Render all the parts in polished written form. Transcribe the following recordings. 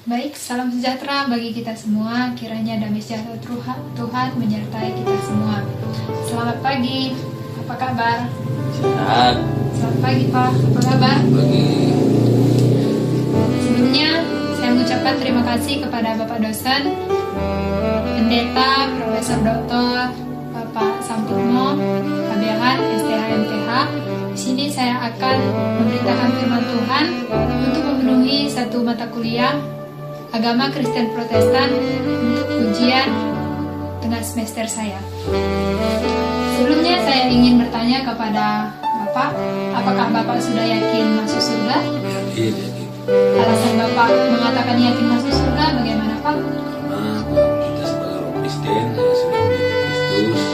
Baik, salam sejahtera bagi kita semua. Kiranya damai sejahtera Tuhan menyertai kita semua. Selamat pagi, apa kabar? Sehat. Selamat pagi Pak, apa kabar? Pagi. Sebelumnya saya mengucapkan terima kasih kepada Bapak dosen, Pendeta, Profesor Dr. Bapak Sampurno, KBH, STH, MTH. Di sini saya akan memberitakan firman Tuhan untuk memenuhi satu mata kuliah Agama Kristen Protestan untuk ujian tengah semester saya. Sebelumnya saya ingin bertanya kepada Bapak, apakah Bapak sudah yakin masuk surga? Yakin. Alasan Bapak mengatakan yakin masuk surga bagaimana Pak? Karena kita sebagai orang Kristen yang sudah mengikuti Kristus,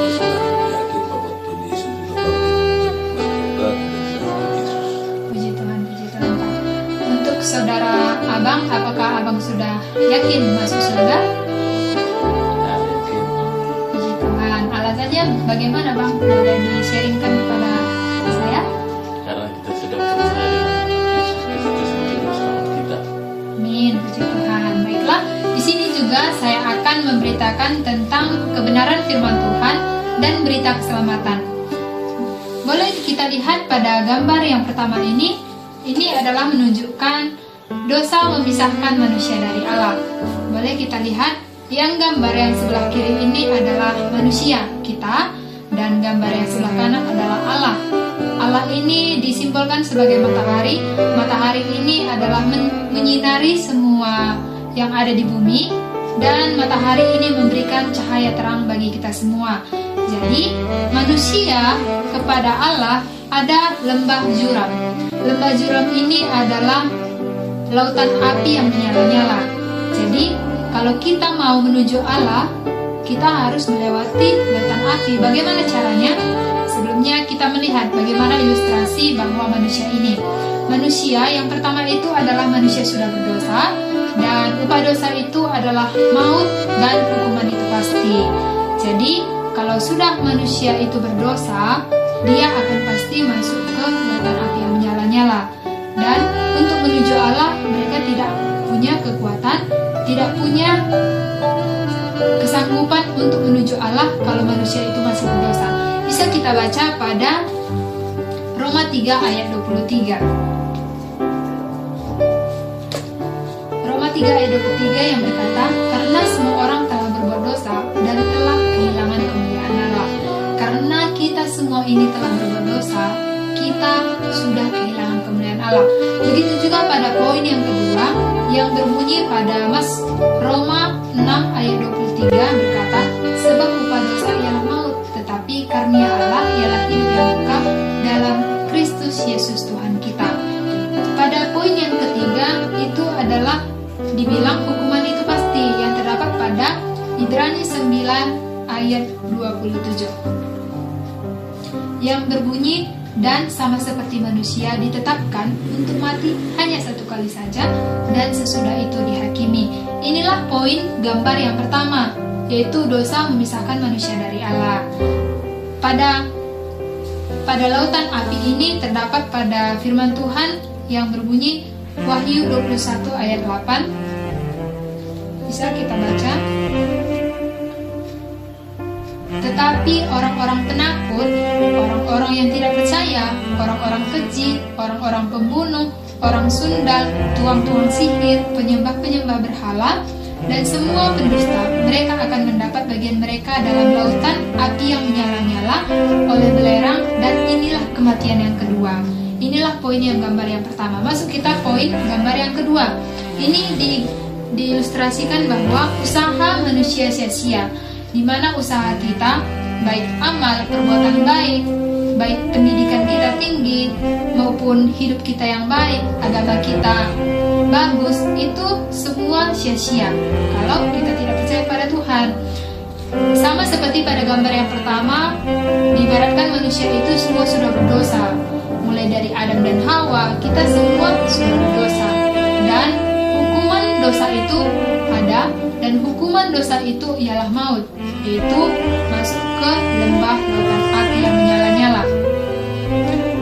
kita sudah yakin bahwa Tuhan Yesus sudah bangkit dari surga, kita sudah Yesus. Puji Tuhan Pak. Untuk saudara Abang, apakah Abang sudah yakin masuk surga? Ya, yakin. Puji Tuhan. Alasannya bagaimana Bang? Boleh di-sharingkan kepada saya? Karena kita sudah percaya dengan Yesus Kristus menjadi selamat kita. Amin, puji Tuhan. Baiklah, di sini juga saya akan memberitakan tentang kebenaran firman Tuhan dan berita keselamatan. Boleh kita lihat pada gambar yang pertama ini. Ini adalah menunjukkan dosa memisahkan manusia dari Allah. Boleh kita lihat yang gambar yang sebelah kiri ini adalah manusia kita, dan gambar yang sebelah kanan adalah Allah. Allah ini disimbolkan sebagai matahari. Matahari ini adalah menyinari semua yang ada di bumi, dan matahari ini memberikan cahaya terang bagi kita semua. Jadi manusia kepada Allah ada lembah Juram. Lembah Juram ini adalah lautan api yang menyala-nyala. Jadi kalau kita mau menuju Allah, kita harus melewati lautan api. Bagaimana caranya? Sebelumnya kita melihat bagaimana ilustrasi bahwa manusia ini. Manusia yang pertama itu adalah manusia sudah berdosa, dan upah dosa itu adalah maut dan hukuman itu pasti. Jadi kalau sudah manusia itu berdosa, dia akan pasti masuk ke lautan api yang menyala-nyala. Dan untuk menuju Allah, mereka tidak punya kekuatan, tidak punya kesanggupan untuk menuju Allah kalau manusia itu masih berdosa. Bisa kita baca pada Roma 3 ayat 23. Roma 3 ayat 23 yang berkata, karena semua orang telah berbuat dosa dan telah kehilangan kemuliaan Allah. Karena kita semua ini telah berbuat dosa, kita sudah kehilangan kemuliaan Allah. Begitu juga pada poin yang kedua yang berbunyi pada Roma 6 ayat 23 berkata, sebab upah dosa ialah maut, tetapi karunia Allah ialah hidup yang kekal dalam Kristus Yesus Tuhan kita. Pada poin yang ketiga itu adalah dibilang hukuman itu pasti, yang terdapat pada Ibrani 9 ayat 27 yang berbunyi, dan sama seperti manusia ditetapkan untuk mati hanya satu kali saja, dan sesudah itu dihakimi. Inilah poin gambar yang pertama, yaitu dosa memisahkan manusia dari Allah. Pada lautan api ini terdapat pada firman Tuhan yang berbunyi Wahyu 21 ayat 8. Bisa kita baca. Tetapi orang-orang penakut, orang-orang yang tidak percaya, orang-orang keji, orang-orang pembunuh, orang sundal, tuang-tuang sihir, penyembah-penyembah berhala, dan semua pendusta, mereka akan mendapat bagian mereka dalam lautan api yang menyala-nyala oleh belerang, dan inilah kematian yang kedua. Inilah poin yang gambar yang pertama. Masuk kita poin gambar yang kedua. Ini diilustrasikan bahwa usaha manusia sia-sia, di mana usaha kita, baik amal, perbuatan baik, baik pendidikan kita tinggi, maupun hidup kita yang baik, agama kita bagus, itu semua sia-sia kalau kita tidak percaya pada Tuhan. Sama seperti pada gambar yang pertama, diibaratkan manusia itu semua sudah berdosa. Mulai dari Adam dan Hawa, kita semua sudah berdosa. Dan hukuman dosa itu ada, dan hukuman dosa itu ialah maut, yaitu masuk ke lembah lautan api yang menyala-nyala.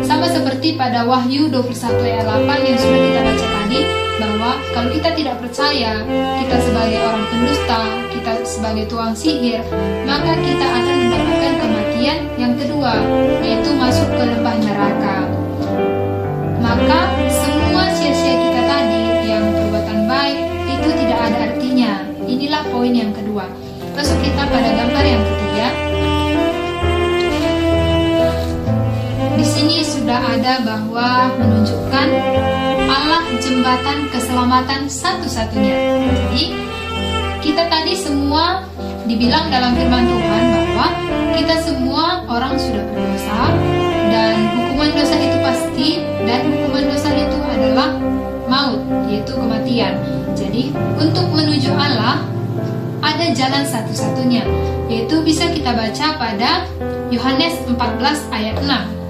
Sama seperti pada Wahyu 21 ayat 8 yang sudah kita baca tadi, bahwa kalau kita tidak percaya, kita sebagai orang pendusta, kita sebagai tukang sihir, maka kita akan mendapatkan kematian yang kedua, yaitu masuk ke lembah neraka. Maka semua sia-sia kita tadi yang perbuatan baik itu tidak ada artinya. Inilah poin yang kedua. Masuk kita pada gambar yang ketiga. Di sini sudah ada bahwa menunjukkan Allah jembatan keselamatan satu-satunya. Jadi kita tadi semua dibilang dalam firman Tuhan bahwa kita semua orang sudah berdosa dan hukuman dosa itu pasti, dan hukuman dosa itu adalah maut, yaitu kematian. Jadi untuk menuju Allah ada jalan satu-satunya, yaitu bisa kita baca pada Yohanes 14 ayat 6.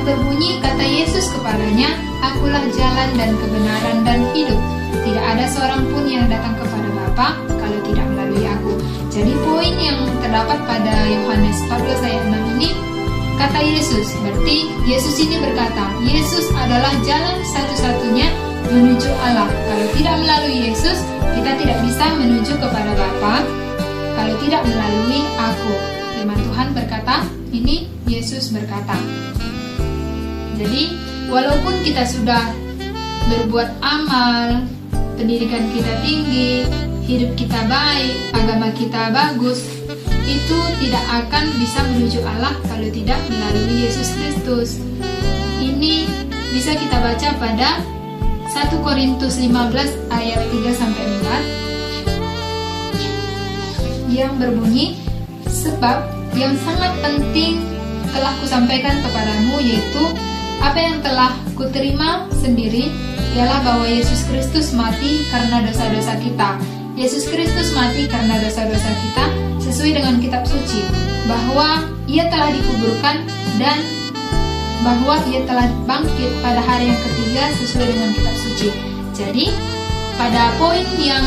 Berbunyi, kata Yesus kepadanya, "Akulah jalan dan kebenaran dan hidup. Tidak ada seorang pun yang datang kepada Bapa kalau tidak melalui aku." Jadi poin yang terdapat pada Yohanes 14 ayat 6 ini, kata Yesus. Berarti Yesus ini berkata, Yesus adalah jalan satu-satunya menuju Allah. Kalau tidak melalui Yesus, kita tidak bisa menuju kepada Bapa kalau tidak melalui aku. Firman Tuhan berkata, ini Yesus berkata. Jadi, walaupun kita sudah berbuat amal, pendidikan kita tinggi, hidup kita baik, agama kita bagus, itu tidak akan bisa menuju Allah kalau tidak melalui Yesus Kristus. Ini bisa kita baca pada 1 Korintus 15 ayat 3-4 yang berbunyi, "Sebab yang sangat penting telah kusampaikan kepadamu, yaitu apa yang telah kuterima sendiri, ialah bahwa Yesus Kristus mati karena dosa-dosa kita." Yesus Kristus mati karena dosa-dosa kita sesuai dengan kitab suci, bahwa Ia telah dikuburkan dan bahwa Ia telah bangkit pada hari yang ketiga sesuai dengan kitab suci. Jadi, pada poin yang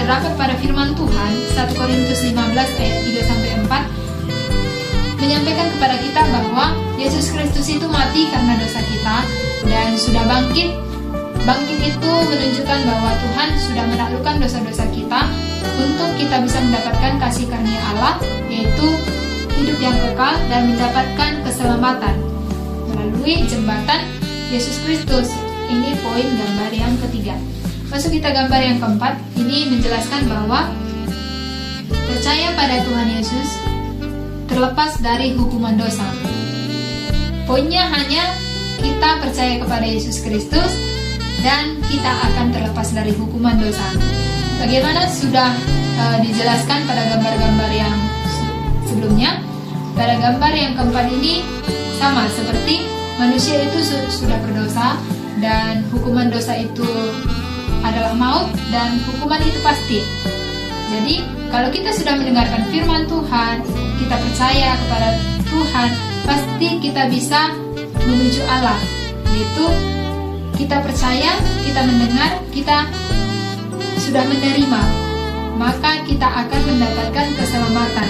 terdapat pada firman Tuhan 1 Korintus 15 ayat 3-4 menyampaikan kepada kita bahwa Yesus Kristus itu mati karena dosa kita dan sudah bangkit. Bangkit itu menunjukkan bahwa Tuhan sudah menaklukkan dosa-dosa kita untuk kita bisa mendapatkan kasih karunia Allah, yaitu hidup yang kekal dan mendapatkan keselamatan melalui jembatan Yesus Kristus. Ini poin gambar yang ketiga. Masuk kita gambar yang keempat. Ini menjelaskan bahwa percaya pada Tuhan Yesus terlepas dari hukuman dosa. Poinnya hanya kita percaya kepada Yesus Kristus dan kita akan terlepas dari hukuman dosa. Bagaimana sudah dijelaskan pada gambar-gambar yang sebelumnya. Pada gambar yang keempat ini sama seperti manusia itu sudah berdosa dan hukuman dosa itu adalah maut dan hukuman itu pasti. Jadi kalau kita sudah mendengarkan firman Tuhan, kita percaya kepada Tuhan, pasti kita bisa menuju Allah. Yaitu kita percaya, kita mendengar, kita sudah menerima, maka kita akan mendapatkan keselamatan.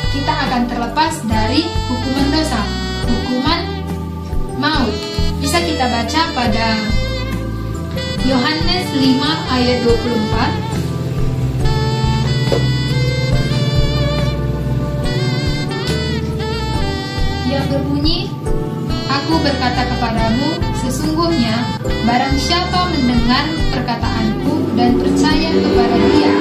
Kita akan terlepas dari hukuman dosa, hukuman maut. Bisa kita baca pada Yohanes 5 ayat 24. Yang berbunyi, "Aku berkata kepadamu, sesungguhnya barang siapa mendengar perkataanku dan percaya kepada Dia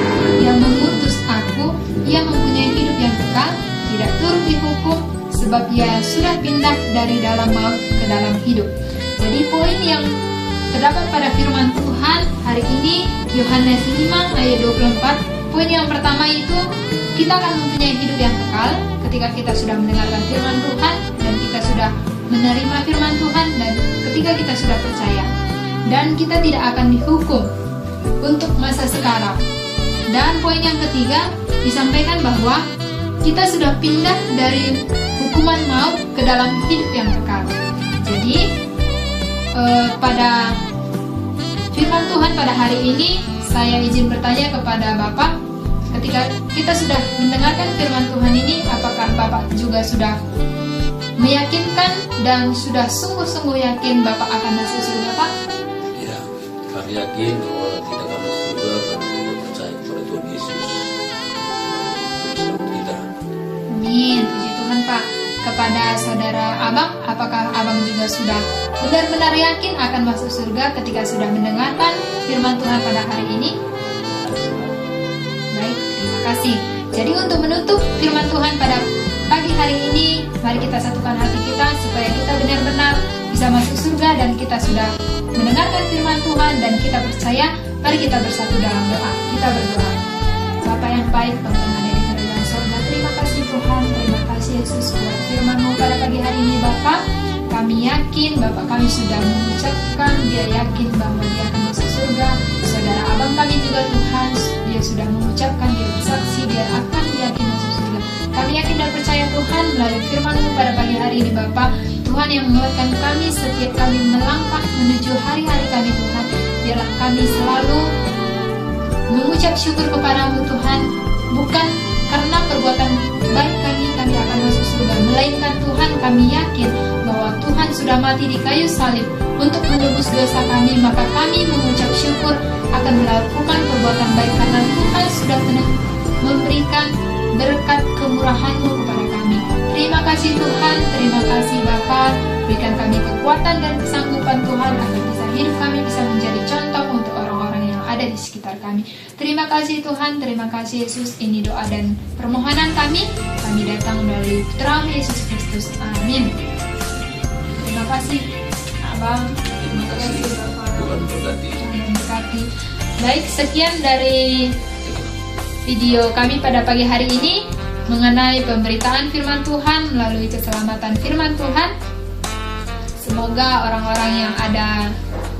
yang mengutus aku, ia mempunyai hidup yang kekal, tidak turut dihukum, sebab ia sudah pindah dari dalam maut ke dalam hidup." Jadi poin yang terdapat pada firman Tuhan hari ini Yohanes 5 ayat 24, poin yang pertama itu kita akan mempunyai hidup yang kekal ketika kita sudah mendengarkan firman Tuhan dan kita sudah menerima firman Tuhan dan ketika kita sudah percaya, dan kita tidak akan dihukum untuk masa sekarang. Dan poin yang ketiga disampaikan bahwa kita sudah pindah dari hukuman maut ke dalam hidup yang kekal. Jadi pada firman Tuhan pada hari ini saya izin bertanya kepada Bapak, ketika kita sudah mendengarkan firman Tuhan ini, apakah Bapak juga sudah meyakinkan dan sudah sungguh-sungguh yakin Bapak akan masuk surga, Pak? Ya, kami yakin bahwa kita akan masuk surga karena kita percaya kepada Tuhan Yesus selamat kita. Amin, puji Tuhan, Pak. Kepada saudara Abang, apakah Abang juga sudah benar-benar yakin akan masuk surga ketika sudah mendengarkan firman Tuhan pada hari ini? Baik, terima kasih. Jadi untuk menutup firman Tuhan pada pagi hari ini, mari kita satukan hati kita supaya kita benar-benar bisa masuk surga dan kita sudah mendengarkan firman Tuhan dan kita percaya. Mari kita bersatu dalam doa. Kita berdoa. Bapa yang baik, Bapa yang ada di kerajaan surga, terima kasih Tuhan, terima kasih Yesus buat firman-Mu pada pagi hari ini, Bapa. Kami yakin Bapak kami sudah mengucapkan, dia yakin bahwa dia akan masuk surga. Saudara Abang kami juga Tuhan, dia sudah mengucapkan, dia bersaksi, dia akan yakin masuk surga. Kami yakin dan percaya Tuhan melalui firman-Mu pada pagi hari ini, Bapak. Tuhan yang menguatkan kami setiap kami melangkah menuju hari-hari kami, Tuhan. Biarlah kami selalu mengucap syukur kepadamu, Tuhan. Bukan karena perbuatan baik kami akan masuk surga, melainkan Tuhan kami yakin bahwa Tuhan sudah mati di kayu salib untuk menebus dosa kami, maka kami mengucap syukur akan melakukan perbuatan baik karena Tuhan sudah memberikan berkat kemurahan-Mu kepada kami. Terima kasih Tuhan, terima kasih Bapa, berikan kami kekuatan dan kesanggupan Tuhan agar bisa hidup kami bisa menjadi contoh untuk orang-orang yang ada di sekitar kami. Terima kasih Tuhan, terima kasih Yesus. Ini doa dan permohonan kami datang melalui Putra Yesus Kristus. Amin. Terima kasih Abang, terima kasih Bapak. Tuhan berkati. Tuhan memberkati. Baik, sekian dari video kami pada pagi hari ini mengenai pemberitaan firman Tuhan melalui keselamatan firman Tuhan. Semoga orang-orang yang ada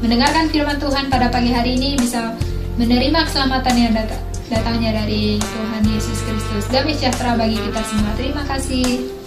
mendengarkan firman Tuhan pada pagi hari ini bisa menerima keselamatan yang datangnya dari Tuhan Yesus Kristus. Damai sejahtera bagi kita semua. Terima kasih.